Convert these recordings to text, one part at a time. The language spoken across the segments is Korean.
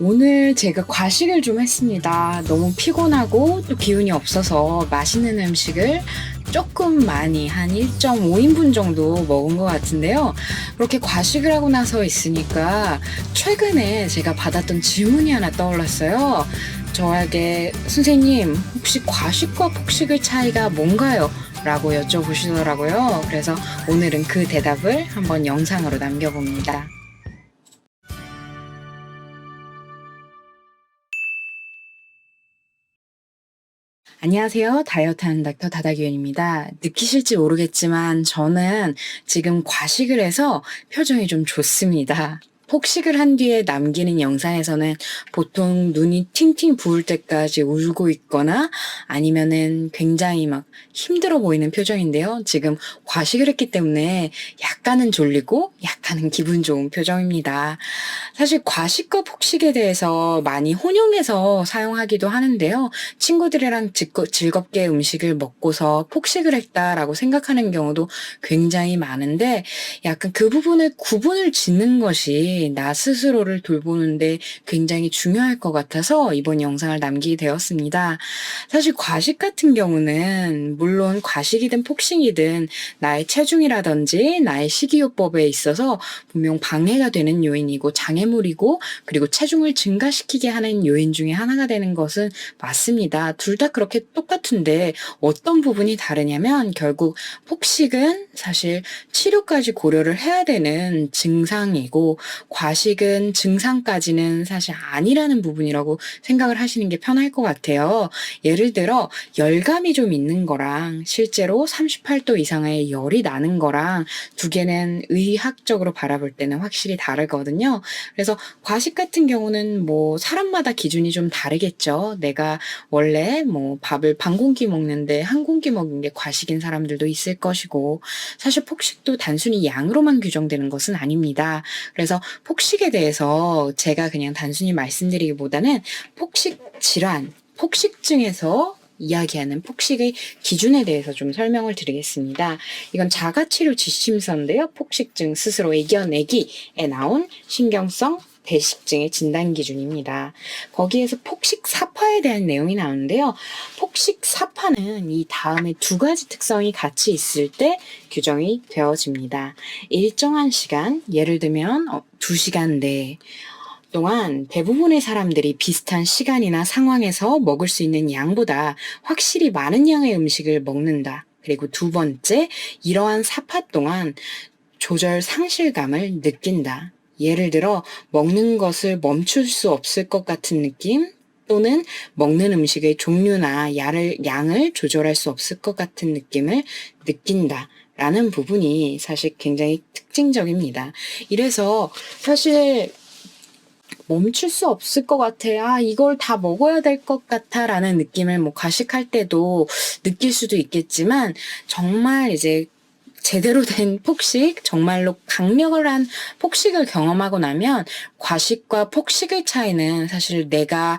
오늘 제가 과식을 좀 했습니다. 너무 피곤하고 또 기운이 없어서 맛있는 음식을 조금 많이 한 1.5인분 정도 먹은 것 같은데요. 그렇게 과식을 하고 나서 있으니까 최근에 제가 받았던 질문이 하나 떠올랐어요. 저에게 선생님, 혹시 과식과 폭식의 차이가 뭔가요? 라고 여쭤보시더라고요. 그래서 오늘은 그 대답을 한번 영상으로 남겨봅니다. 안녕하세요. 다이어트하는 닥터 다다기은입니다. 느끼실지 모르겠지만 저는 지금 과식을 해서 표정이 좀 좋습니다. 폭식을 한 뒤에 남기는 영상에서는 보통 눈이 팅팅 부을 때까지 울고 있거나 아니면은 굉장히 막 힘들어 보이는 표정인데요. 지금 과식을 했기 때문에 약간은 졸리고 약간은 기분 좋은 표정입니다. 사실 과식과 폭식에 대해서 많이 혼용해서 사용하기도 하는데요. 친구들이랑 즐겁게 음식을 먹고서 폭식을 했다라고 생각하는 경우도 굉장히 많은데 약간 그 부분을 구분을 짓는 것이 나 스스로를 돌보는데 굉장히 중요할 것 같아서 이번 영상을 남기게 되었습니다. 사실 과식 같은 경우는 물론 과식이든 폭식이든 나의 체중이라든지 나의 식이요법에 있어서 분명 방해가 되는 요인이고 장애물이고 그리고 체중을 증가시키게 하는 요인 중에 하나가 되는 것은 맞습니다. 둘 다 그렇게 똑같은데 어떤 부분이 다르냐면 결국 폭식은 사실 치료까지 고려를 해야 되는 증상이고 과식은 증상까지는 사실 아니라는 부분이라고 생각을 하시는 게 편할 것 같아요. 예를 들어 열감이 좀 있는 거랑 실제로 38도 이상의 열이 나는 거랑 두 개는 의학적으로 바라볼 때는 확실히 다르거든요. 그래서 과식 같은 경우는 뭐 사람마다 기준이 좀 다르겠죠. 내가 원래 뭐 밥을 반 공기 먹는데 한 공기 먹는 게 과식인 사람들도 있을 것이고 사실 폭식도 단순히 양으로만 규정되는 것은 아닙니다. 그래서 폭식에 대해서 제가 그냥 단순히 말씀드리기보다는 폭식 질환, 폭식증에서 이야기하는 폭식의 기준에 대해서 좀 설명을 드리겠습니다. 이건 자가치료 지침서인데요. 폭식증 스스로 이겨내기에 나온 신경성 대식증의 진단 기준입니다. 거기에서 폭식 사파에 대한 내용이 나오는데요. 폭식 사파는 이 다음에 두 가지 특성이 같이 있을 때 규정이 되어집니다. 일정한 시간, 예를 들면 2시간 내 동안 대부분의 사람들이 비슷한 시간이나 상황에서 먹을 수 있는 양보다 확실히 많은 양의 음식을 먹는다. 그리고 두 번째, 이러한 사파 동안 조절 상실감을 느낀다. 예를 들어 먹는 것을 멈출 수 없을 것 같은 느낌 또는 먹는 음식의 종류나 양을 조절할 수 없을 것 같은 느낌을 느낀다. 라는 부분이 사실 굉장히 특징적입니다. 이래서 사실 멈출 수 없을 것 같아. 아, 이걸 다 먹어야 될 것 같아. 라는 느낌을 뭐 과식할 때도 느낄 수도 있겠지만, 정말 이제 제대로 된 폭식, 정말로 강력을 한 폭식을 경험하고 나면 과식과 폭식의 차이는 사실 내가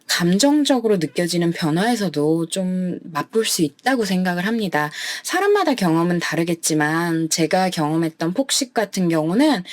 감정적으로 느껴지는 변화에서도 좀 맛볼 수 있다고 생각을 합니다. 사람마다 경험은 다르겠지만 제가 경험했던 폭식 같은 경우는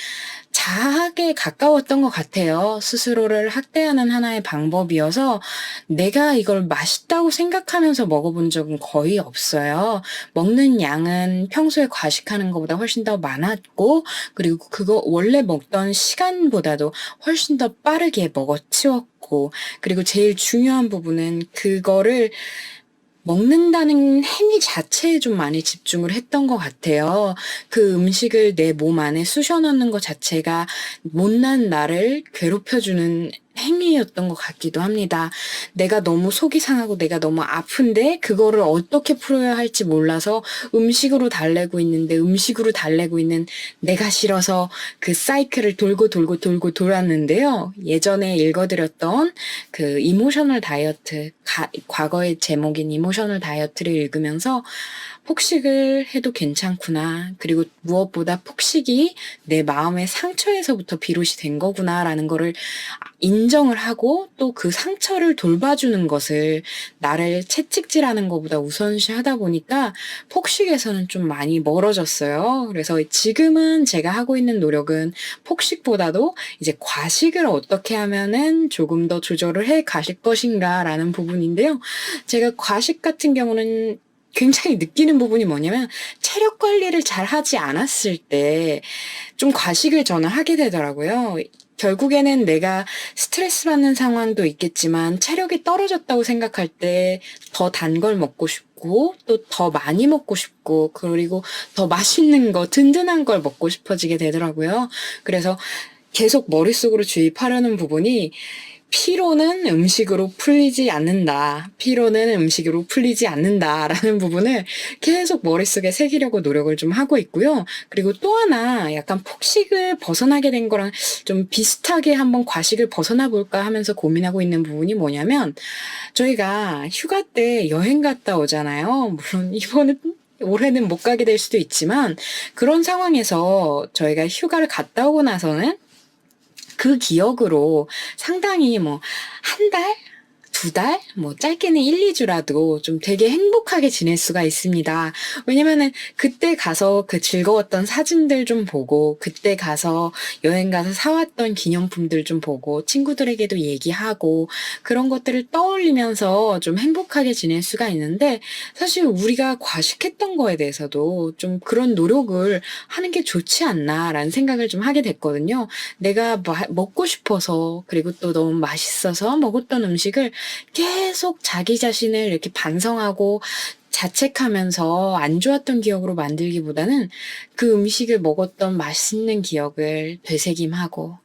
자학에 가까웠던 것 같아요. 스스로를 학대하는 하나의 방법이어서 내가 이걸 맛있다고 생각하면서 먹어본 적은 거의 없어요. 먹는 양은 평소에 과식하는 것보다 훨씬 더 많았고, 그리고 그거 원래 먹던 시간보다도 훨씬 더 빠르게 먹어치웠고, 그리고 제일 중요한 부분은 그거를 먹는다는 행위 자체에 좀 많이 집중을 했던 것 같아요. 그 음식을 내 몸 안에 쑤셔 넣는 것 자체가 못난 나를 괴롭혀주는 행위였던 것 같기도 합니다. 내가 너무 속이 상하고 내가 너무 아픈데 그거를 어떻게 풀어야 할지 몰라서 음식으로 달래고 있는데 음식으로 달래고 있는 내가 싫어서 그 사이클을 돌고 돌고 돌고 돌았는데요. 예전에 읽어드렸던 그 이모셔널 다이어트, 과거의 제목인 이모셔널 다이어트를 읽으면서 폭식을 해도 괜찮구나. 그리고 무엇보다 폭식이 내 마음의 상처에서부터 비롯이 된 거구나라는 거를 인정을 하고 또 그 상처를 돌봐주는 것을 나를 채찍질하는 것보다 우선시하다 보니까 폭식에서는 좀 많이 멀어졌어요. 그래서 지금은 제가 하고 있는 노력은 폭식보다도 이제 과식을 어떻게 하면은 조금 더 조절을 해 가실 것인가라는 부분인데요. 제가 과식 같은 경우는 굉장히 느끼는 부분이 뭐냐면 체력 관리를 잘 하지 않았을 때 좀 과식을 저는 하게 되더라고요. 결국에는 내가 스트레스 받는 상황도 있겠지만 체력이 떨어졌다고 생각할 때 더 단 걸 먹고 싶고 또 더 많이 먹고 싶고 그리고 더 맛있는 거, 든든한 걸 먹고 싶어지게 되더라고요. 그래서 계속 머릿속으로 주입하려는 부분이 피로는 음식으로 풀리지 않는다. 피로는 음식으로 풀리지 않는다라는 부분을 계속 머릿속에 새기려고 노력을 좀 하고 있고요. 그리고 또 하나 약간 폭식을 벗어나게 된 거랑 좀 비슷하게 한번 과식을 벗어나 볼까 하면서 고민하고 있는 부분이 뭐냐면 저희가 휴가 때 여행 갔다 오잖아요. 물론 이번에 올해는 못 가게 될 수도 있지만 그런 상황에서 저희가 휴가를 갔다 오고 나서는 그 기억으로 상당히 뭐 한 달? 두 달? 뭐 짧게는 1-2주라도 좀 되게 행복하게 지낼 수가 있습니다. 왜냐면은 그때 가서 그 즐거웠던 사진들 좀 보고 그때 가서 여행 가서 사 왔던 기념품들 좀 보고 친구들에게도 얘기하고 그런 것들을 떠올리면서 좀 행복하게 지낼 수가 있는데 사실 우리가 과식했던 거에 대해서도 좀 그런 노력을 하는 게 좋지 않나라는 생각을 좀 하게 됐거든요. 내가 먹고 싶어서 그리고 또 너무 맛있어서 먹었던 음식을 계속 자기 자신을 이렇게 반성하고 자책하면서 안 좋았던 기억으로 만들기보다는 그 음식을 먹었던 맛있는 기억을 되새김하고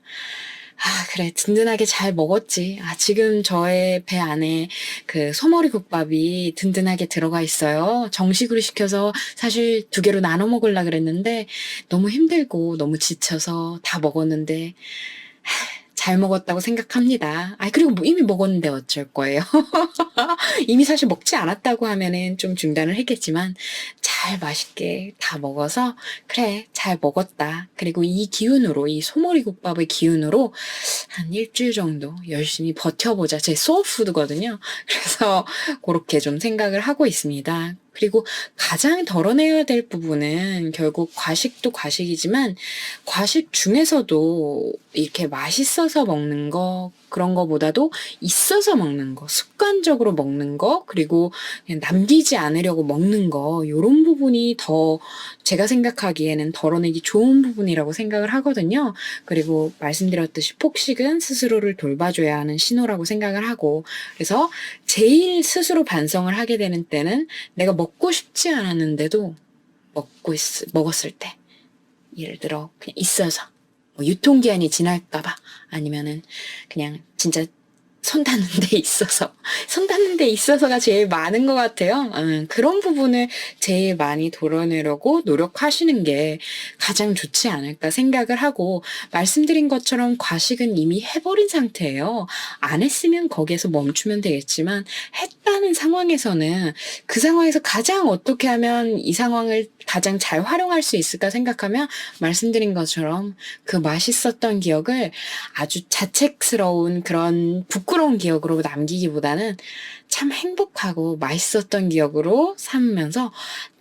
그래 든든하게 잘 먹었지. 지금 저의 배 안에 그 소머리 국밥이 든든하게 들어가 있어요. 정식으로 시켜서 사실 2개로 나눠 먹으려고 그랬는데 너무 힘들고 너무 지쳐서 다 먹었는데 잘 먹었다고 생각합니다. 그리고 뭐 이미 먹었는데 어쩔 거예요. 이미 사실 먹지 않았다고 하면은 좀 중단을 했겠지만 잘 맛있게 다 먹어서 그래 잘 먹었다. 그리고 이 기운으로 이 소머리국밥의 기운으로 한 1주일 정도 열심히 버텨보자. 제 소울푸드거든요. 그래서 그렇게 좀 생각을 하고 있습니다. 그리고 가장 덜어내야 될 부분은 결국 과식도 과식이지만 과식 중에서도 이렇게 맛있어서 먹는 거 그런 거보다도 있어서 먹는 거, 습관적으로 먹는 거, 그리고 그냥 남기지 않으려고 먹는 거 요런 부분이 더 제가 생각하기에는 덜어내기 좋은 부분이라고 생각을 하거든요. 그리고 말씀드렸듯이 폭식은 스스로를 돌봐줘야 하는 신호라고 생각을 하고 그래서 제일 스스로 반성을 하게 되는 때는 내가 먹고 싶지 않았는데도 먹었을 때 예를 들어 그냥 있어서 뭐 유통기한이 지날까봐 아니면은 그냥 진짜 손 닿는 데 있어서가 제일 많은 것 같아요. 그런 부분을 제일 많이 덜어내려고 노력하시는 게 가장 좋지 않을까 생각을 하고 말씀드린 것처럼 과식은 이미 해버린 상태예요. 안 했으면 거기에서 멈추면 되겠지만 했다는 상황에서는 그 상황에서 가장 어떻게 하면 이 상황을 가장 잘 활용할 수 있을까 생각하면 말씀드린 것처럼 그 맛있었던 기억을 아주 자책스러운 그런 부끄러운 기억으로 남기기보다는 참 행복하고 맛있었던 기억으로 삼으면서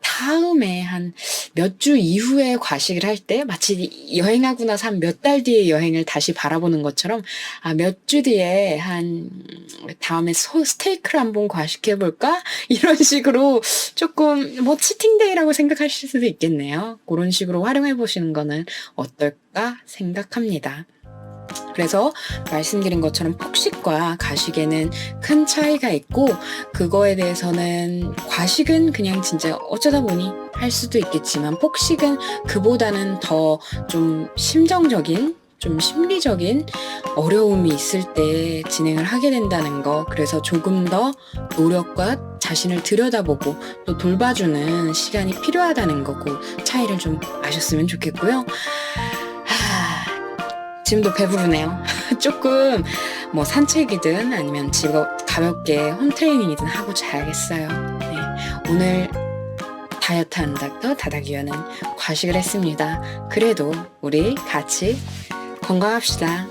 다음에 한 몇 주 이후에 과식을 할 때 마치 여행하고 나서 한 몇 달 뒤에 여행을 다시 바라보는 것처럼 몇 주 뒤에 한 다음에 스테이크를 한번 과식해 볼까? 이런 식으로 조금 뭐 치팅데이라고 생각하실 수도 있겠네요. 그런 식으로 활용해 보시는 거는 어떨까 생각합니다. 그래서 말씀드린 것처럼 폭식과 가식에는 큰 차이가 있고 그거에 대해서는 과식은 그냥 진짜 어쩌다 보니 할 수도 있겠지만 폭식은 그보다는 더 좀 심정적인 좀 심리적인 어려움이 있을 때 진행을 하게 된다는 거 그래서 조금 더 노력과 자신을 들여다보고 또 돌봐주는 시간이 필요하다는 거 그 차이를 좀 아셨으면 좋겠고요. 지금도 배부르네요. 조금 뭐 산책이든 아니면 가볍게 홈트레이닝이든 하고 자야겠어요. 네, 오늘 다이어트하는 닥터 다다기현은 과식을 했습니다. 그래도 우리 같이 건강합시다.